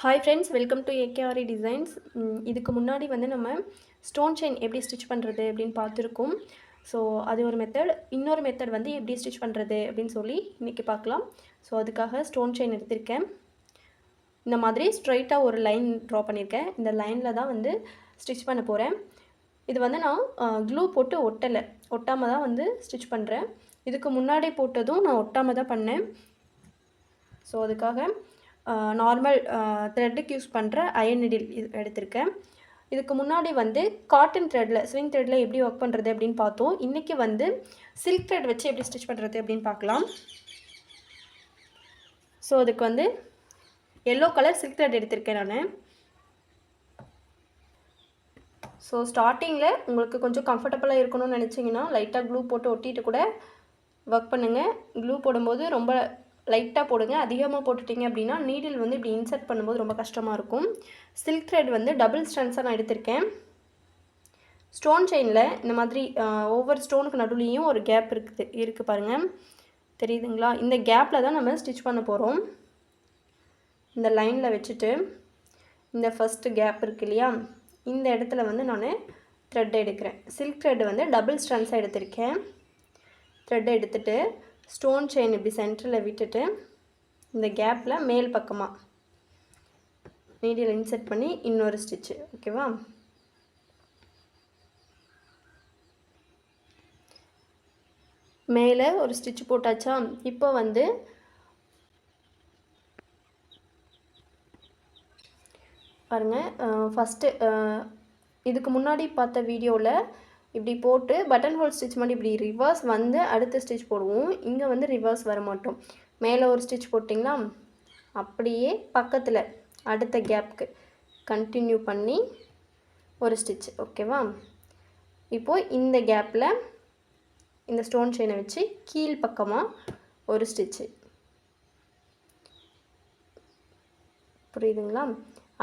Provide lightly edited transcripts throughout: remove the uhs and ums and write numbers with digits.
Hi friends, welcome to AKRE designs. இதுக்கு முன்னாடி வந்து நம்ம ஸ்டோன் செயின் எப்படி ஸ்டிச் பண்ணுறது அப்படின்னு பார்த்துருக்கோம். ஸோ அது ஒரு மெத்தட். இன்னொரு மெத்தட் வந்து எப்படி ஸ்டிச் பண்ணுறது அப்படின்னு சொல்லி இன்றைக்கி பார்க்கலாம். ஸோ அதுக்காக ஸ்டோன் செயின் எடுத்திருக்கேன். இந்த மாதிரி ஸ்ட்ரைட்டாக ஒரு லைன் ட்ரா பண்ணியிருக்கேன். இந்த லைனில் தான் வந்து ஸ்டிச் பண்ண போகிறேன். இது வந்து நான் க்ளூ போட்டு ஒட்டாமல் தான் வந்து ஸ்டிச் பண்ணுறேன். இதுக்கு முன்னாடி போட்டதும் நான் ஒட்டாமல் தான் பண்ணேன். ஸோ அதுக்காக நார்மல் த்ரெட்டுக்கு யூஸ் பண்ணுற அயன் நீடில் எடுத்திருக்கேன். இதுக்கு முன்னாடி வந்து காட்டன் த்ரெட்டில் ஸ்விங் த்ரெட்டில் எப்படி ஒர்க் பண்ணுறது அப்படின்னு பார்த்தோம். இன்றைக்கி வந்து சில்க் த்ரெட் வச்சு எப்படி ஸ்டிச் பண்ணுறது அப்படின்னு பார்க்கலாம். ஸோ அதுக்கு வந்து எல்லோ கலர் சில்க் த்ரெட் எடுத்திருக்கேன் நான். ஸோ ஸ்டார்டிங்கில் உங்களுக்கு கொஞ்சம் கம்ஃபர்டபுளாக இருக்கணும்னு நினச்சிங்கன்னா லைட்டாக க்ளூ போட்டு ஒட்டிட்டு கூட ஒர்க் பண்ணுங்கள். க்ளூ போடும்போது ரொம்ப லைட்டாக போடுங்க. அதிகமாக போட்டுட்டிங்க அப்படின்னா நீடில் வந்து இப்படி இன்சர்ட் பண்ணும்போது ரொம்ப கஷ்டமாக இருக்கும். சில்க் த்ரெட் வந்து டபுள் ஸ்ட்ராண்ட்ஸாக நான் எடுத்திருக்கேன். ஸ்டோன் செயினில் இந்த மாதிரி ஒவ்வொரு ஸ்டோனுக்கு நடுவுலையும் ஒரு கேப் இருக்குது பாருங்கள், தெரியுதுங்களா? இந்த கேப்பில் தான் நம்ம ஸ்டிச் பண்ண போகிறோம். இந்த லைனில் வச்சுட்டு இந்த ஃபஸ்ட்டு கேப் இருக்குது இல்லையா, இந்த இடத்துல வந்து நான் த்ரெட் எடுக்கிறேன். சில்க் த்ரெட் வந்து டபுள் ஸ்ட்ராண்ட்ஸாக எடுத்திருக்கேன். த்ரெட்டை எடுத்துகிட்டு ஸ்டோன் செயின் இப்படி சென்டரில் விட்டுட்டு இந்த கேப்பில் மேல் பக்கமாக நீடில் இன்சர்ட் பண்ணி இன்னொரு ஸ்டிச்சு. ஓகேவா? மேலே ஒரு ஸ்டிச் போட்டாச்சா? இப்போ வந்து பாருங்கள், ஃபஸ்ட்டு இதுக்கு முன்னாடி பார்த்த வீடியோவில் இப்படி போட்டு பட்டன் ஹோல் ஸ்டிச் மாதிரி இப்படி ரிவர்ஸ் வந்து அடுத்த ஸ்டிச் போடுவோம். இங்கே வந்து ரிவர்ஸ் வர மாட்டோம். மேலே ஒரு ஸ்டிச் போட்டிங்களா, அப்படியே பக்கத்தில் அடுத்த கேப்புக்கு கண்டினியூ பண்ணி ஒரு ஸ்டிச். ஓகேவா? இப்போது இந்த கேப்பில் இந்த ஸ்டோன் செயினை வச்சு கீழ் பக்கமாக ஒரு ஸ்டிச்சு. புரியுதுங்களா?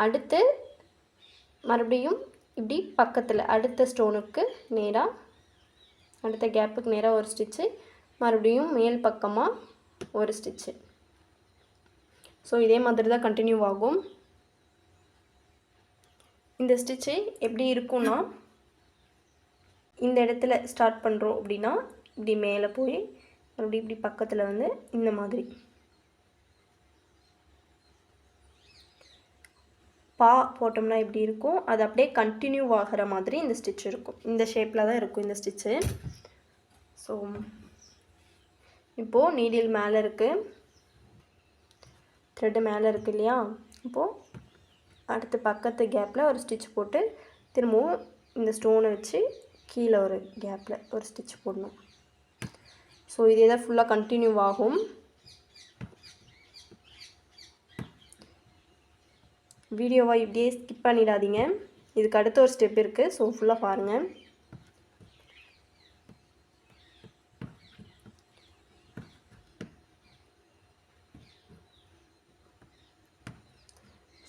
அடுத்து மறுபடியும் இப்படி பக்கத்தில் அடுத்த ஸ்டோனுக்கு நேராக அடுத்த கேப்புக்கு நேராக ஒரு ஸ்டிச்சு, மறுபடியும் மேல் பக்கமாக ஒரு ஸ்டிச்சு. ஸோ இதே மாதிரி தான் கண்டினியூ ஆகும். இந்த ஸ்டிச்சு எப்படி இருக்கும்னா, இந்த இடத்துல ஸ்டார்ட் பண்ணுறோம் அப்படின்னா இப்படி மேலே போய் மறுபடியும் இப்படி பக்கத்தில் வந்து இந்த மாதிரி பா போட்டோம்னா இப்படி இருக்கும். அது அப்படியே கண்டினியூ ஆகிற மாதிரி இந்த ஸ்டிச் இருக்கும். இந்த ஷேப்பில் தான் இருக்கும் இந்த ஸ்டிச்சு. ஸோ இப்போது நீடில் மேலே இருக்குது, த்ரெட்டு மேலே இருக்குது இல்லையா? இப்போது அடுத்து பக்கத்து கேப்பில் ஒரு ஸ்டிச் போட்டு திரும்பவும் இந்த ஸ்டோனை வச்சு கீழே ஒரு கேப்பில் ஒரு ஸ்டிச் போடணும். ஸோ இதே தான் ஃபுல்லாக கண்டினியூ ஆகும். வீடியோவை இப்படியே ஸ்கிப் பண்ணிடாதீங்க. இதுக்கு அடுத்த ஒரு ஸ்டெப் இருக்குது. ஸோ ஃபுல்லாக பாருங்கள்.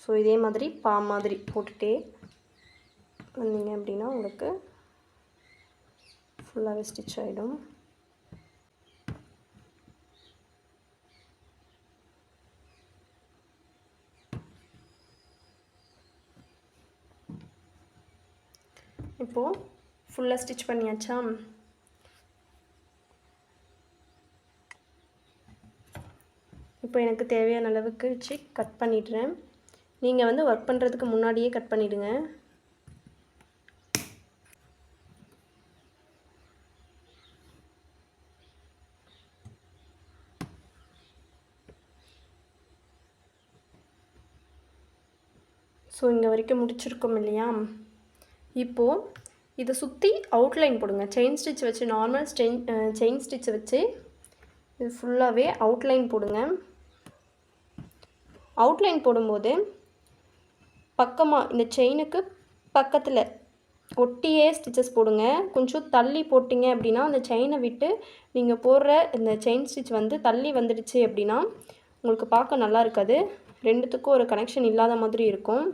ஸோ இதே மாதிரி பா மாதிரி போட்டுகிட்டே வந்தீங்க அப்படின்னா உங்களுக்கு ஃபுல்லாகவே ஸ்டிச் ஆகிடும். இப்போது ஃபுல்லாக ஸ்டிச் பண்ணியாச்சா? இப்போ எனக்கு தேவையான அளவுக்கு வச்சு கட் பண்ணிடுறேன். நீங்கள் வந்து ஒர்க் பண்ணுறதுக்கு முன்னாடியே கட் பண்ணிவிடுங்க. ஸோ இங்கே வரைக்கும் முடிச்சிருக்கோம் இல்லையா? இப்போது இதை சுற்றி அவுட்லைன் போடுங்க. செயின் ஸ்டிச் வச்சு நார்மல் செயின் ஸ்டிச்சை வச்சு இது ஃபுல்லாகவே அவுட்லைன் போடுங்க. அவுட்லைன் போடும்போது பக்கமாக இந்த செயினுக்கு பக்கத்தில் ஒட்டியே ஸ்டிச்சஸ் போடுங்க. கொஞ்சம் தள்ளி போட்டிங்க அப்படின்னா அந்த செயினை விட்டு நீங்கள் போடுற இந்த செயின் ஸ்டிச் வந்து தள்ளி வந்துடுச்சு அப்படின்னா உங்களுக்கு பார்க்க நல்லா இருக்காது. ரெண்டுத்துக்கும் ஒரு கனெக்ஷன் இல்லாத மாதிரி இருக்கும்.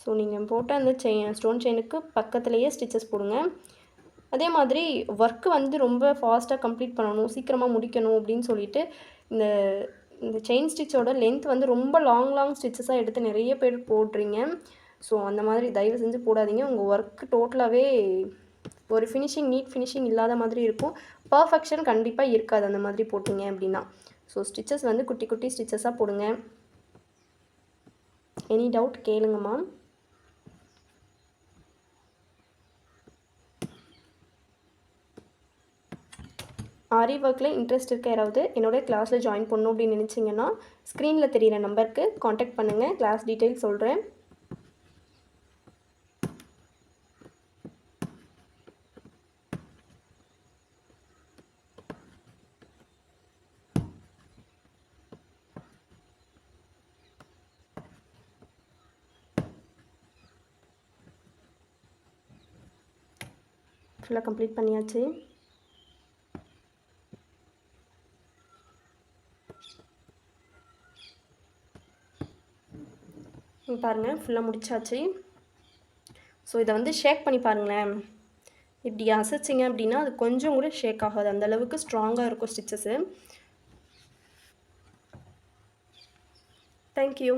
ஸோ நீங்கள் போட்ட அந்த ஸ்டோன் செயினுக்கு பக்கத்துலேயே ஸ்டிச்சஸ் போடுங்க. அதே மாதிரி ஒர்க்கு வந்து ரொம்ப ஃபாஸ்ட்டாக கம்ப்ளீட் பண்ணணும், சீக்கிரமாக முடிக்கணும் அப்படின்னு சொல்லிட்டு இந்த இந்த செயின் ஸ்டிச்சோட லென்த் வந்து ரொம்ப லாங் ஸ்டிச்சஸாக எடுத்து நிறைய பேர் போடுறீங்க. ஸோ அந்த மாதிரி தயவு செஞ்சு போடாதீங்க. உங்கள் ஒர்க் டோட்டலாகவே ஒரு நீட் ஃபினிஷிங் இல்லாத மாதிரி இருக்கும். பர்ஃபெக்ஷன் கண்டிப்பாக இருக்காது அந்த மாதிரி போட்டிங்க அப்படின்னா. ஸோ ஸ்டிச்சஸ் வந்து குட்டி குட்டி ஸ்டிச்சஸாக போடுங்க. எனி டவுட் கேளுங்கம்மா. ஆரி ஒர்க்கில் இன்ட்ரெஸ்ட் இருக்க யாராவது என்னோடய கிளாஸில் ஜாயின் பண்ணணும் அப்படின்னு நினச்சிங்கன்னா ஸ்க்ரீனில் தெரிகிற நம்பருக்கு காண்டாக்ட் பண்ணுங்கள். கிளாஸ் டீட்டெயில் சொல்கிறேன். ஃபுல்லாக கம்ப்ளீட் பண்ணியாச்சு. பாருங்கள் ஃபுல்லாக முடிச்சாச்சு. ஸோ இதை வந்து ஷேக் பண்ணி பாருங்களேன். இப்படி அசைச்சிங்க அப்படின்னா அது கொஞ்சம் கூட ஷேக் ஆகாது. அந்தளவுக்கு ஸ்ட்ராங்காக இருக்கும் ஸ்டிச்சஸு. தேங்க்யூ.